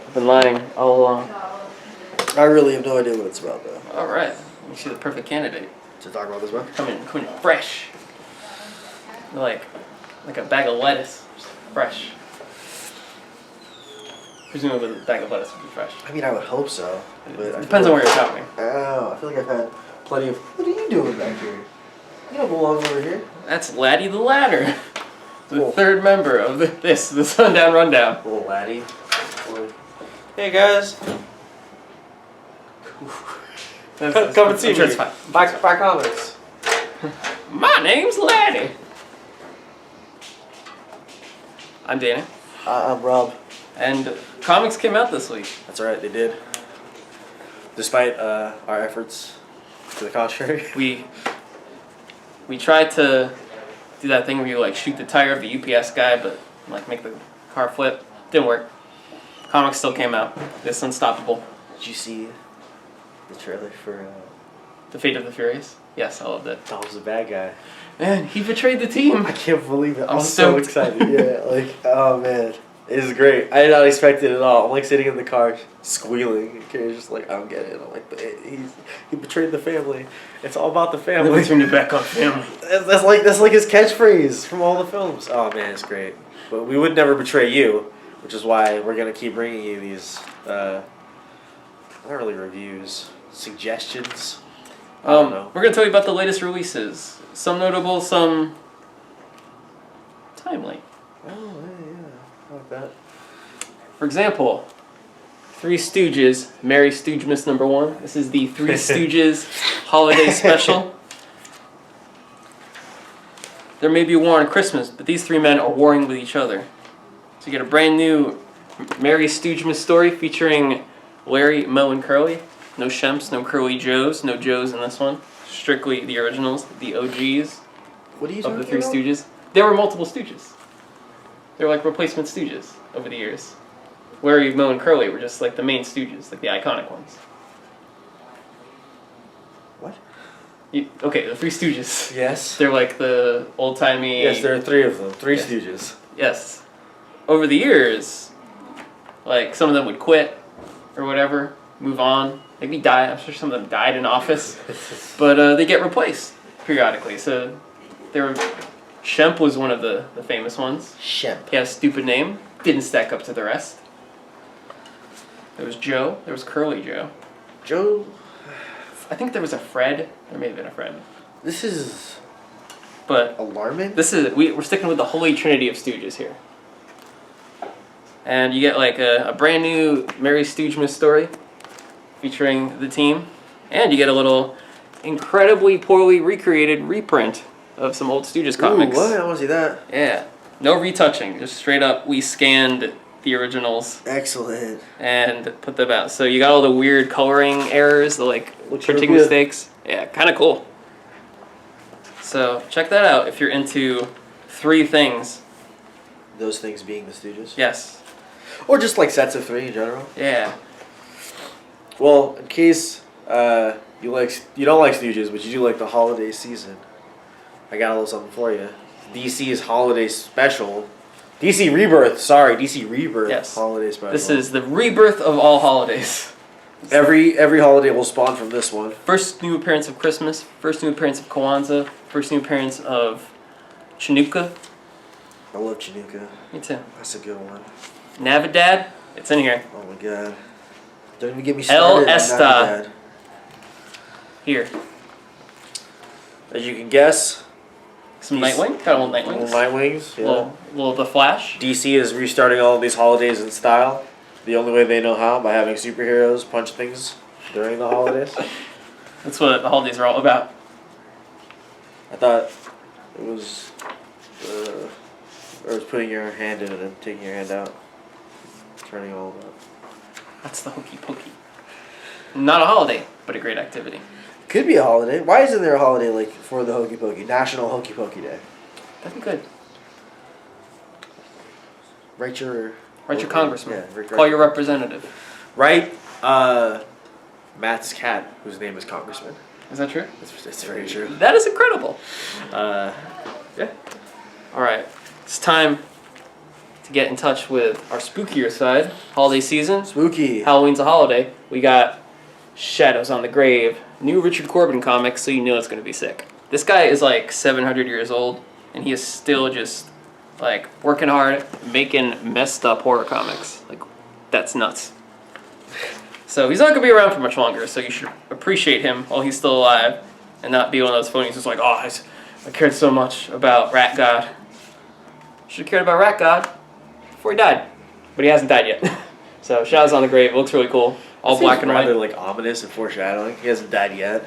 I've been lying all along. I really have no idea what it's about, though. All right. You see the perfect candidate. To talk about this book? Come in fresh. Like a bag of lettuce. Just fresh. Presumably the bag of lettuce would be fresh. I mean, I would hope so. But It depends on where you're shopping. Oh, I feel like I've had plenty of... What are you doing back here? You don't belong over here. That's Laddie the Ladder. The Cool. third member of the Sundown Rundown. Little laddie. Hey, guys. Come and see me. Buy comics. My name's Laddie. I'm Dana. I'm Rob. And comics came out this week. That's right, they did. Despite our efforts to the contrary. We tried to do that thing where you like shoot the tire of the UPS guy, but like make the car flip. Didn't work. Comics still came out. It's unstoppable. Did you see the trailer for... The Fate of the Furious? Yes, I loved it. Tom was a bad guy. Man, he betrayed the team. I can't believe it. I'm so stoked. excited. Yeah, like, oh man. It is great. I did not expect it at all. I'm like sitting in the car squealing. And Carrie's just like, I don't get it. I'm like, but he betrayed the family. It's all about the family. Never turn your back on family. That's like his catchphrase from all the films. Oh man, it's great. But we would never betray you, which is why we're gonna keep bringing you these not really reviews, suggestions. I don't know. We're gonna tell you about the latest releases. Some notable, some timely. Oh yeah, I like that. For example, Three Stooges, Merry Stoogemas #1. This is the Three Stooges holiday special. There may be a war on Christmas, but these three men are warring with each other. So you get a brand new Merry Stoogemas story featuring Larry, Moe, and Curly. No Shemps, no Curly Joes, no Joes in this one. Strictly the originals, the OGs What are you of talking the Three about? Stooges. There were multiple Stooges. They were like replacement Stooges over the years. Larry, Moe, and Curly were just like the main Stooges, like the iconic ones. What? Okay, the Three Stooges. Yes. They're like the old-timey... Yes, there are three of them. Three Yes. Stooges. Yes. Over the years, like some of them would quit or whatever, move on, maybe die. I'm sure some of them died in office, but they get replaced periodically. So Shemp was one of the famous ones. Shemp. He had a stupid name, didn't stack up to the rest. There was Joe. There was Curly Joe. Joe. I think there was a Fred. There may have been a Fred. This is But alarming. we're sticking with the holy trinity of Stooges here. And you get like a brand new Merry Stoogemas story featuring the team. And you get a little incredibly poorly recreated reprint of some old Stooges comics. Ooh, what? I want to see that. Yeah. No retouching. Just straight up, we scanned the originals Excellent. and put them out. So you got all the weird coloring errors, the like Looks printing real good. mistakes. Yeah, kind of cool. So check that out if you're into three things. Those things being the Stooges. Yes. Or just like sets of three in general. Yeah. Well, in case you don't like Stooges, but you do like the holiday season, I got a little something for you. DC's holiday special. DC Rebirth. Sorry, DC Rebirth. Yes. Holiday special. This is the rebirth of all holidays. every holiday will spawn from this one. First new appearance of Christmas. First new appearance of Kwanzaa. First new appearance of Chinooka. I love Chinooka. Me too. That's a good one. Navidad. It's in here. Oh my god. Don't even get me El started. on Esta. Navidad. Here. As you can guess, Some These- Nightwing. Got a little Nightwings. little Nightwings. Yeah. Little The Flash. DC is restarting all of these holidays in style. The only way they know how, by having superheroes punch things during the holidays. That's what the holidays are all about. I thought it was, or it was putting your hand in it and taking your hand out, turning all of that. That's the hokey pokey. Not a holiday, but a great activity. Could be a holiday. Why isn't there a holiday like for the Hokey Pokey? National Hokey Pokey Day. That'd be good. Write your Congressman. Yeah, right. Call your representative. Right. Matt's cat, whose name is Congressman. Is that true? It's very true. That is incredible. Yeah. All right. It's time to get in touch with our spookier side, holiday season. Spooky. Halloween's a holiday. We got Shadows on the Grave, new Richard Corbin comic, so you know it's going to be sick. This guy is like 700 years old, and he is still just like working hard, making messed up horror comics. Like, that's nuts. So he's not going to be around for much longer, so you should appreciate him while he's still alive and not be one of those phonies who's like, oh, I cared so much about Rat God. Should have cared about Rat God before he died, but he hasn't died yet. So Shadows on the Grave, it looks really cool. All black and white. Rather like ominous and foreshadowing. He hasn't died yet.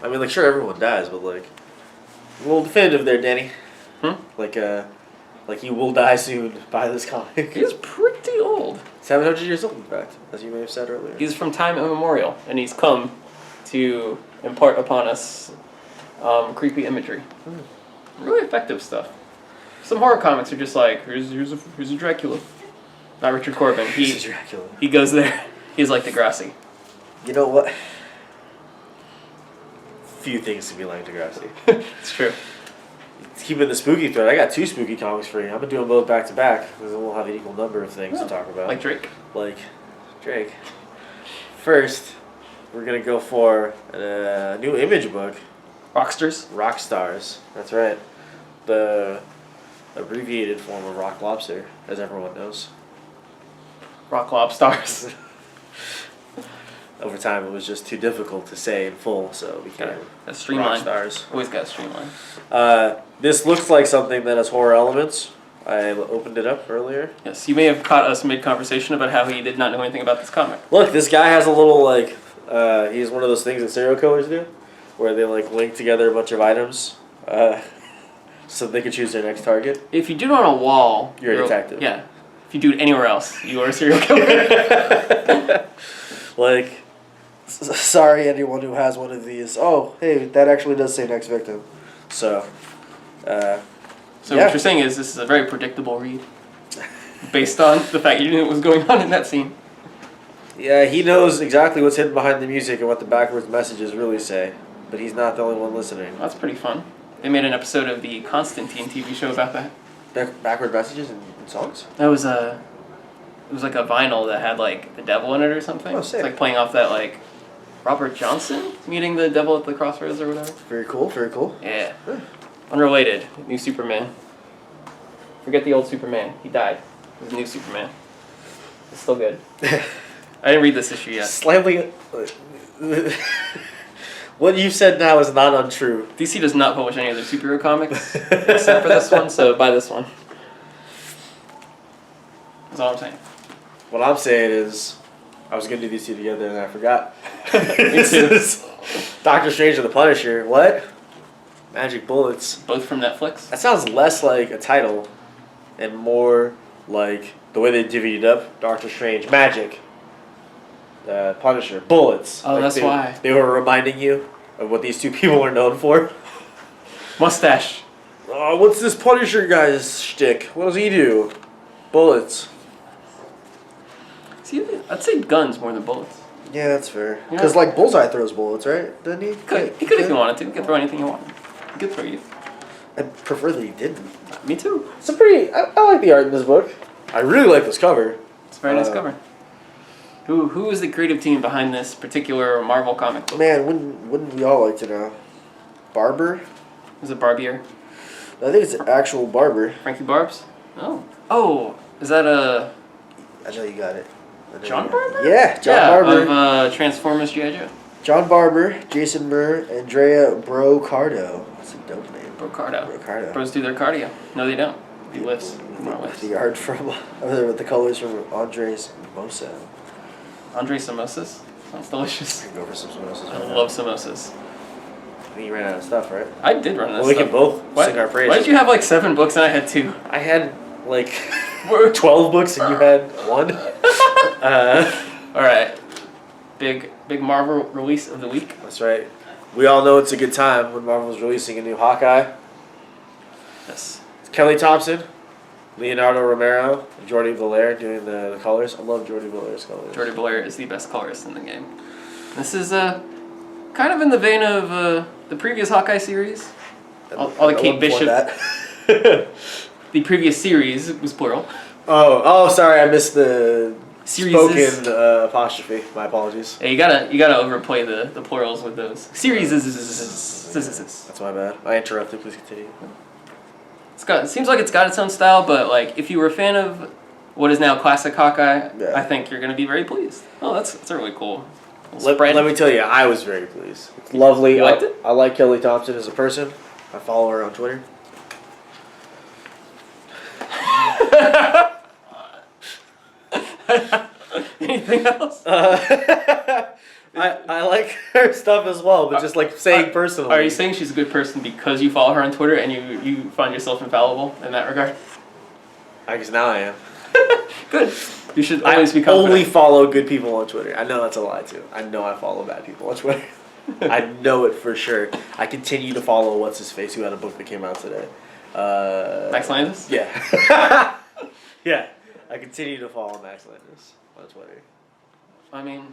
I mean, like, sure, everyone dies, but like a little definitive there, Danny. Like you will die soon by this comic. He's pretty old. 700 years old, in fact, as you may have said earlier. He's from time immemorial, and he's come to impart upon us creepy imagery. Really effective stuff. Some horror comics are just like, here's a Dracula. Not Richard Corbin. Here's a Dracula. He goes there. He's like Degrassi. You know what? Few things can be like Degrassi. It's true. Keeping the spooky thread, I got 2 spooky comics for you. I'm gonna do them both back to back because then we'll have an equal number of things to talk about. Like Drake. Like Drake. First, we're gonna go for a new Image book. Rockstars. Rockstars. That's right. The abbreviated form of Rock Lobster, as everyone knows. Rock Lobstars. Over time, it was just too difficult to say in full, so we became That's streamlined. Rockstars. Always got streamlined. This looks like something that has horror elements. I opened it up earlier. Yes, you may have caught us mid-conversation about how he did not know anything about this comic. Look, this guy has a little, like, he's one of those things that serial killers do, where they, like, link together a bunch of items so they can choose their next target. If you do it on a wall... You're a detective. Yeah. If you do it anywhere else, you are a serial killer. Like, sorry anyone who has one of these. Oh, hey, that actually does say next victim. So, So what you're saying is this is a very predictable read, based on the fact you knew what was going on in that scene. Yeah, he knows exactly what's hidden behind the music and what the backwards messages really say, but he's not the only one listening. That's pretty fun. They made an episode of the Constantine TV show about that. Backward messages in songs? That was it was like a vinyl that had like the devil in it or something. Oh, sick. It's like playing off that like Robert Johnson meeting the devil at the crossroads or whatever. Very cool, very cool. Yeah. Unrelated. New Superman. Forget the old Superman. He died. There's a new Superman. It's still good. I didn't read this issue yet. Slightly... What you said now is not untrue. DC does not publish any other superhero comics except for this one, so buy this one. That's all I'm saying. What I'm saying is, I was going to do these two together and I forgot. Me too. Doctor Strange and the Punisher. What? Magic Bullets. Both from Netflix. That sounds less like a title and more like the way they divvied it up. Doctor Strange, magic. Punisher, bullets. Oh, like that's why. They were reminding you of what these two people are known for. Mustache. Oh, what's this Punisher guy's shtick? What does he do? Bullets. See, I'd say guns more than bullets. Yeah, that's fair. Yeah. Because, like, Bullseye throws bullets, right? Doesn't he? He could if he wanted to. He could throw anything he wanted. He could throw you. I prefer that he didn't. Me too. It's a pretty... I like the art in this book. I really like this cover. It's a very nice cover. Who is the creative team behind this particular Marvel comic book? Man, wouldn't we all like to know? Barber? Is it Barbier? I think it's an actual Barber. Frankie Barbs? Oh, is that a... I know you got it. John Barber? Yeah, John Barber. Of Transformers G.I. Joe. John Barber, Jason Murr, Andrea Brocardo. That's a dope name. Brocardo. Bros do their cardio. No, they don't. He lifts. The art from... with the colors from Andres Mosa. Andre Samosas? Sounds delicious. I can go for some samosas. I love samosas. I think you ran out of stuff, right? I did run out of well, stuff. We can both sing our praise. Why did you have like 7 books and I had 2? I had like 12 books and you had 1. Alright. Big Marvel release of the week. That's right. We all know it's a good time when Marvel's releasing a new Hawkeye. Yes. It's Kelly Thompson, Leonardo Romero, and Jordi Belair doing the colors. I love Jordi Belair's colors. Jordi Belair is the best colorist in the game. This is kind of in the vein of the previous Hawkeye series. All the Kate Bishop. The previous series was plural. Oh, sorry, I missed the Series spoken apostrophe. My apologies. Yeah, you gotta overplay the plurals with those. Series is. That's my bad. I interrupted. Please continue. It seems like it's got its own style, but like if you were a fan of what is now classic Hawkeye, Yeah. I think you're gonna be very pleased. Oh, that's a really cool Let spread. me tell you, I was very pleased. It's lovely. You liked it? I like Kelly Thompson as a person. I follow her on Twitter. Anything else? I like her stuff as well, but just like saying personally. Are you saying she's a good person because you follow her on Twitter and you find yourself infallible in that regard? I guess now I am. Good. You should always be I confident. only follow good people on Twitter. I know that's a lie too. I know I follow bad people on Twitter. I know it for sure. I continue to follow what's his face who had a book that came out today. Max Landis? Yeah. Yeah. I continue to follow Max Landis on Twitter. I mean,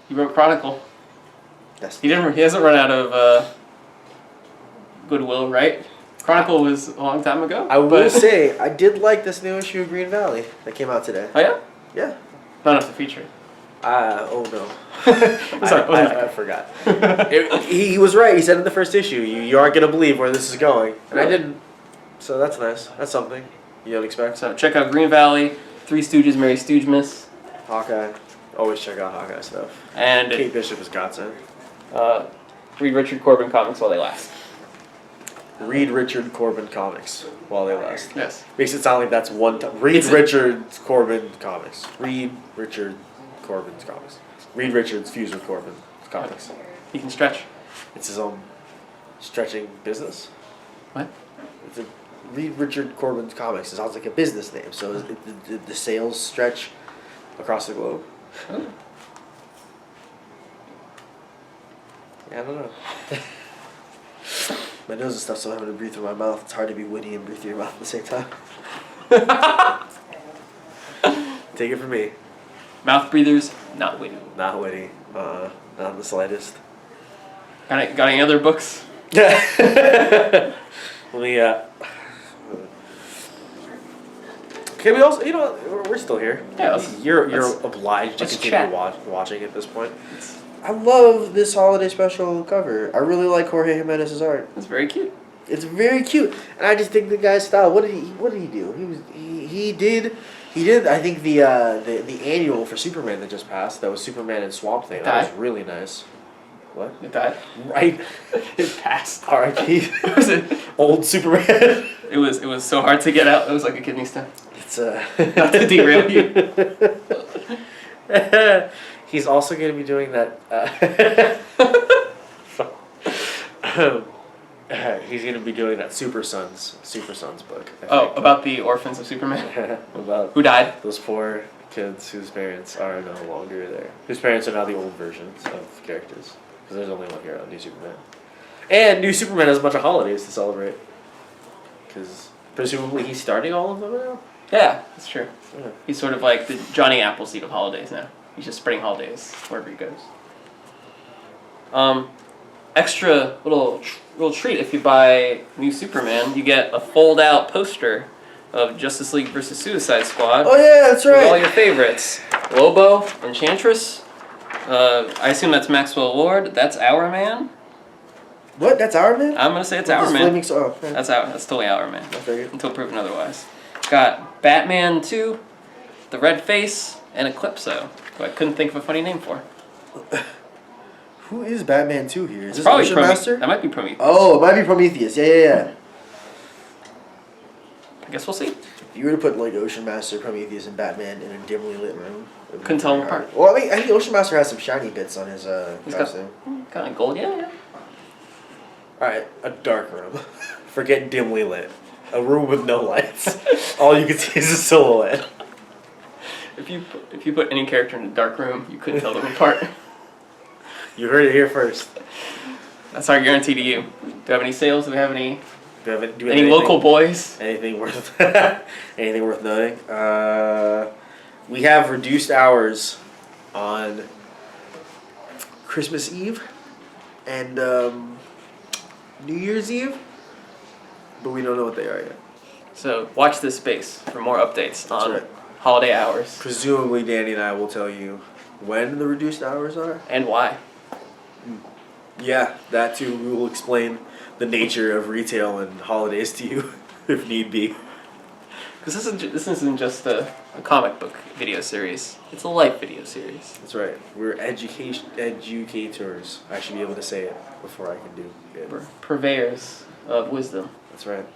he wrote Chronicle. That's He hasn't run out of goodwill, right? Chronicle was a long time ago. I will say, I did like this new issue of Green Valley that came out today. Oh yeah? Yeah. Not enough to feature. Oh no. I I forgot. He was right. He said in the first issue, you aren't going to believe where this is going. And I didn't. So that's nice. That's something you don't expect. So check out Green Valley, Three Stooges, Mary Stoogemas, Hawkeye. Always check out Hawkeye stuff. and Kate Bishop is godsend. read Richard Corbin comics while they last. Read Richard Corbin comics while they last. Yes. Makes it sound like that's one time. Read Richard Corbin comics. Read Richard Corbin's comics. Read Richard's Fuse with Corbin comics. He can stretch. It's his own stretching business. What? Read Richard Corbin's comics. It sounds like a business name. So the sales stretch across the globe. Oh. Yeah, I don't know. My nose and stuff, so I'm having to breathe through my mouth. It's hard to be witty and breathe through your mouth at the same time. Take it from me. Mouth breathers, not witty. Not witty. Not in the slightest. Got any other books? Let me, Okay, we also, we're still here. Yeah, You're obliged to let's continue chat. watching at this point. I love this holiday special cover. I really like Jorge Jimenez's art. It's very cute. It's very cute, and I just think the guy's style. What did he do? He did. I think the annual for Superman that just passed. That was Superman and Swamp Thing. That was really nice. What? It died. Right. It passed. R.I.P. Was it? Old Superman. It was so hard to get out. It was like a kidney stone. It's Not to derail you. He's also going to be doing that. He's going to be doing that Super Sons book. I think. About the orphans of Superman About who died. those poor kids whose parents are no longer there. Whose parents are now the old versions of characters. Because there's only one here on New Superman. And New Superman has a bunch of holidays to celebrate. Because presumably he's starting all of them now? Yeah, that's true. Yeah. He's sort of like the Johnny Appleseed of holidays now. He's just spreading holidays wherever he goes. Extra little treat if you buy New Superman, you get a fold-out poster of Justice League vs. Suicide Squad. Oh yeah, that's With all right. your favorites. Lobo, Enchantress. I assume that's Maxwell Lord. That's Our Man. What? That's Our Man? I'm gonna say it's With Our this Man. flaming okay. That's totally Our Man. I figured. Until proven otherwise. Got Batman 2, The Red Face, and Eclipso, who I couldn't think of a funny name for. Who is Batman 2 here? Is this Probably Ocean Master? That might be Prometheus. Oh, it might be Prometheus. Yeah. I guess we'll see. If you were to put like Ocean Master, Prometheus, and Batman in a dimly lit room, it would be Couldn't tell them pretty apart. hard. Well, I think Ocean Master has some shiny bits on his He's got costume. kind of gold, yeah. Alright, a dark room. Forget dimly lit. A room with no lights. All you can see is a silhouette. If you put any character in a dark room, you couldn't tell them apart. You heard it here first. That's our guarantee to you. Do we have any sales? Do we have any Do we have any anything- local boys? Anything worth anything worth noting? We have reduced hours on Christmas Eve and New Year's Eve, but we don't know what they are yet. So watch this space for more updates on right. holiday hours Presumably, Danny and I will tell you when the reduced hours are. and why. Yeah, that too. We will explain the nature of retail and holidays to you, if need be. Because this isn't just a comic book video series. It's a life video series. That's right. We're educators. I should be able to say it before I can do it. We're purveyors of wisdom. That's right.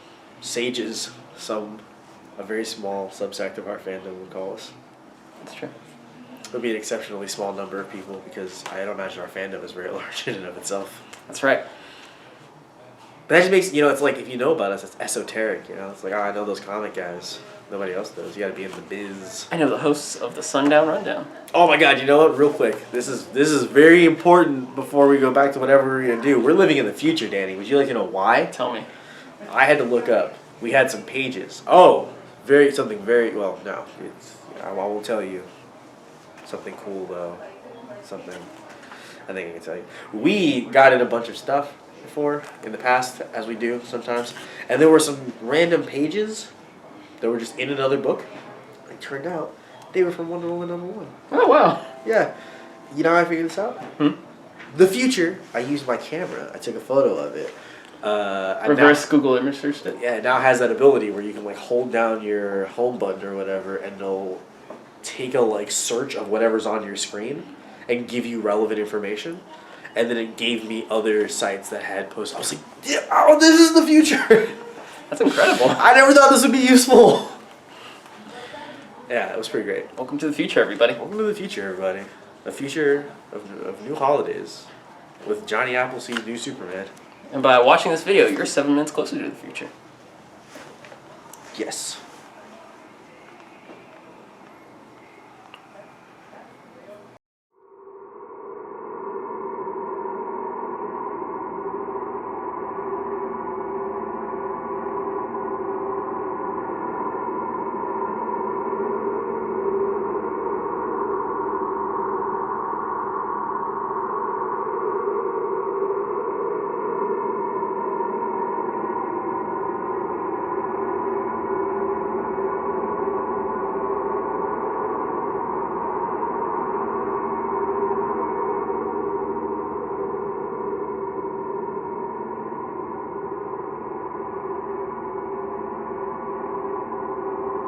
Sages, a very small subsect of our fandom would call us. That's true. It would be an exceptionally small number of people because I don't imagine our fandom is very large in and of itself. That's right. But that just makes, it's like if you know about us, it's esoteric, It's like, I know those comic guys. Nobody else does. You gotta be in the biz. I know the hosts of the Sundown Rundown. Oh my god, you know what? Real quick. This is very important before we go back to whatever we're gonna do. We're living in the future, Danny. Would you like to know why? Tell me. I had to look up. We had some pages. No. I won't tell you. Something cool though. Something I think I can tell you. We got in a bunch of stuff before in the past, as we do sometimes, and there were some random pages that were just in another book. It turned out they were from Wonder Woman #1. Oh, wow. Yeah. You know how I figured this out? The future. I used my camera. I took a photo of it. Reverse Google image searched it. Yeah, it now has that ability where you can hold down your home button or whatever, and it'll take a search of whatever's on your screen and give you relevant information. And then it gave me other sites that had posts. I was like, yeah, this is the future. That's incredible. I never thought this would be useful. Yeah, it was pretty great. Welcome to the future, everybody. Welcome to the future, everybody. The future of new holidays with Johnny Appleseed's new Superman. And by watching this video, you're 7 minutes closer to the future. Yes.